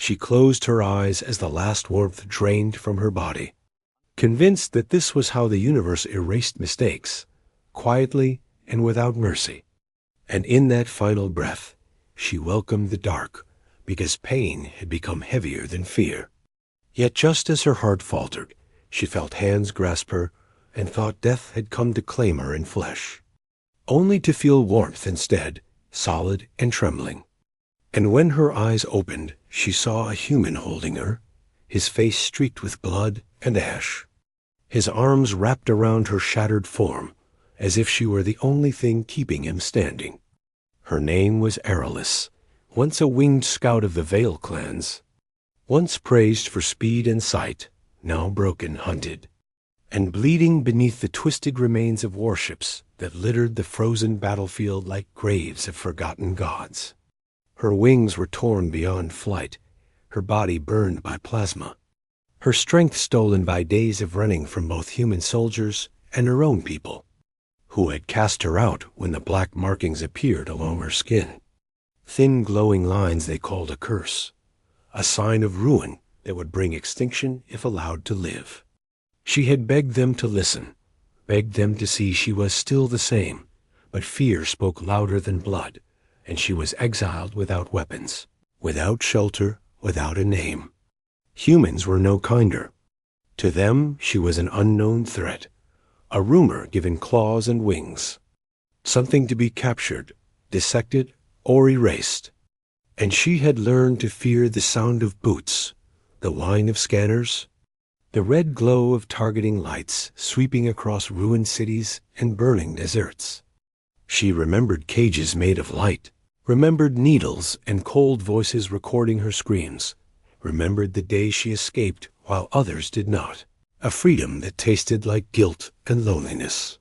She closed her eyes as the last warmth drained from her body, convinced that this was how the universe erased mistakes, quietly and without mercy. And in that final breath, she welcomed the dark, because pain had become heavier than fear. Yet just as her heart faltered, she felt hands grasp her and thought death had come to claim her in flesh, only to feel warmth instead, solid and trembling. And when her eyes opened, she saw a human holding her, his face streaked with blood and ash, his arms wrapped around her shattered form, as if she were the only thing keeping him standing. Her name was Aralis, once a winged scout of the Vale clans, once praised for speed and sight, now broken, hunted, and bleeding beneath the twisted remains of warships that littered the frozen battlefield like graves of forgotten gods. Her wings were torn beyond flight, her body burned by plasma, her strength stolen by days of running from both human soldiers and her own people, who had cast her out when the black markings appeared along her skin. Thin glowing lines they called a curse, a sign of ruin that would bring extinction if allowed to live. She had begged them to listen, begged them to see she was still the same, but fear spoke louder than blood, and she was exiled without weapons, without shelter, without a name. Humans were no kinder. To them she was an unknown threat, a rumor given claws and wings, something to be captured, dissected, or erased. And she had learned to fear the sound of boots, the whine of scanners, the red glow of targeting lights sweeping across ruined cities and burning deserts. She remembered cages made of light, remembered needles and cold voices recording her screams, remembered the day she escaped while others did not, a freedom that tasted like guilt and loneliness.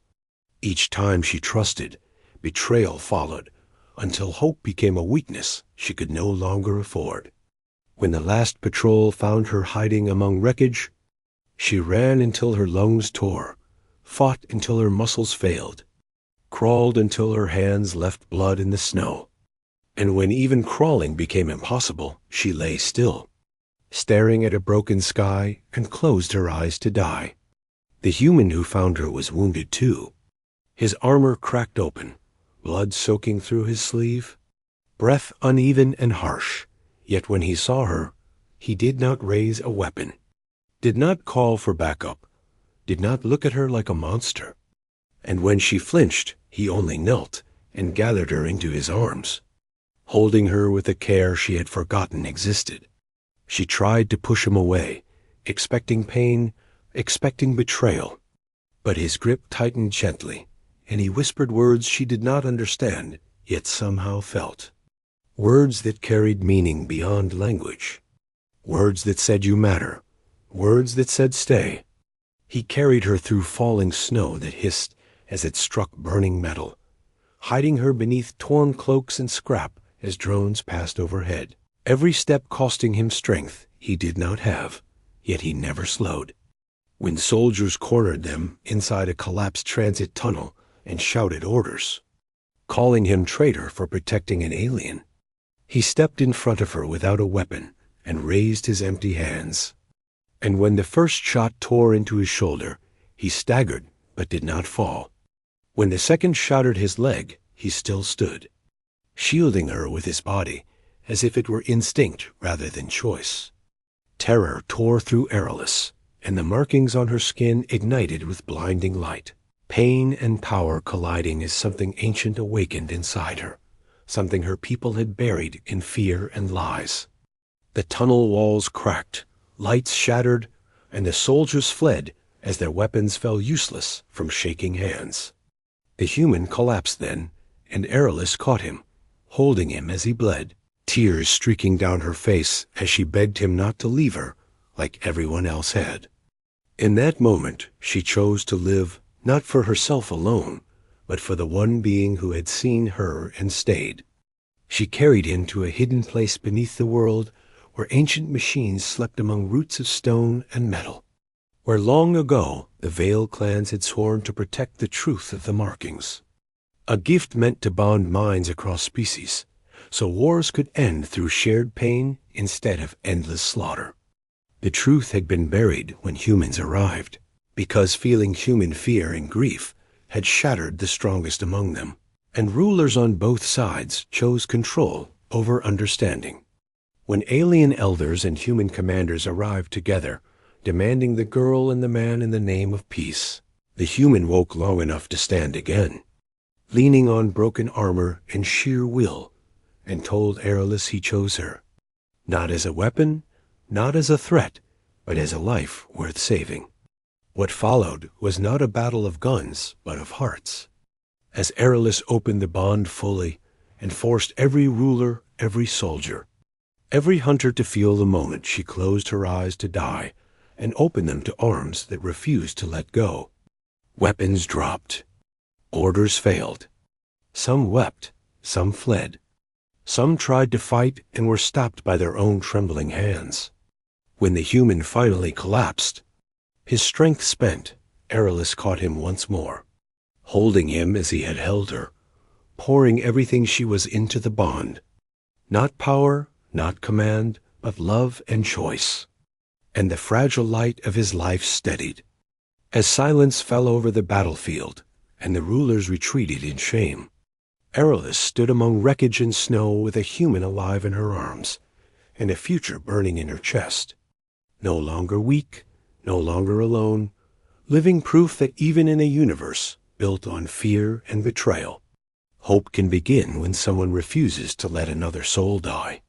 Each time she trusted, betrayal followed, until hope became a weakness she could no longer afford. When the last patrol found her hiding among wreckage, she ran until her lungs tore, fought until her muscles failed, crawled until her hands left blood in the snow. And when even crawling became impossible, she lay still, staring at a broken sky, and closed her eyes to die. The human who found her was wounded too. His armor cracked open, blood soaking through his sleeve, breath uneven and harsh. Yet when he saw her, he did not raise a weapon, did not call for backup, did not look at her like a monster. And when she flinched, he only knelt and gathered her into his arms, holding her with a care she had forgotten existed. She tried to push him away, expecting pain, expecting betrayal. But his grip tightened gently, and he whispered words she did not understand, yet somehow felt. Words that carried meaning beyond language. Words that said you matter. Words that said stay. He carried her through falling snow that hissed as it struck burning metal, hiding her beneath torn cloaks and scrap as drones passed overhead. Every step costing him strength he did not have, yet he never slowed. When soldiers cornered them inside a collapsed transit tunnel and shouted orders, calling him traitor for protecting an alien, he stepped in front of her without a weapon and raised his empty hands. And when the first shot tore into his shoulder, he staggered but did not fall. When the second shattered his leg, he still stood, shielding her with his body as if it were instinct rather than choice. Terror tore through Aralis, and the markings on her skin ignited with blinding light. Pain and power colliding as something ancient awakened inside her, something her people had buried in fear and lies. The tunnel walls cracked, lights shattered, and the soldiers fled as their weapons fell useless from shaking hands. The human collapsed then, and Aralis caught him, holding him as he bled, tears streaking down her face as she begged him not to leave her like everyone else had. In that moment, she chose to live not for herself alone, but for the one being who had seen her and stayed. She carried him to a hidden place beneath the world where ancient machines slept among roots of stone and metal, where long ago the Vale clans had sworn to protect the truth of the markings. A gift meant to bond minds across species, so wars could end through shared pain instead of endless slaughter. The truth had been buried when humans arrived, because feeling human fear and grief had shattered the strongest among them, and rulers on both sides chose control over understanding. When alien elders and human commanders arrived together, demanding the girl and the man in the name of peace, the human woke long enough to stand again, leaning on broken armor and sheer will, and told Aerolus he chose her, not as a weapon, not as a threat, but as a life worth saving. What followed was not a battle of guns, but of hearts. As Aerolus opened the bond fully and forced every ruler, every soldier, every hunter to feel the moment she closed her eyes to die and opened them to arms that refused to let go. Weapons dropped. Orders failed. Some wept, some fled. Some tried to fight and were stopped by their own trembling hands. When the human finally collapsed, his strength spent, Aerolus caught him once more, holding him as he had held her, pouring everything she was into the bond. Not power, not command, but love and choice. And the fragile light of his life steadied. As silence fell over the battlefield, and the rulers retreated in shame, Aerolus stood among wreckage and snow with a human alive in her arms, and a future burning in her chest. No longer weak, no longer alone, living proof that even in a universe built on fear and betrayal, hope can begin when someone refuses to let another soul die.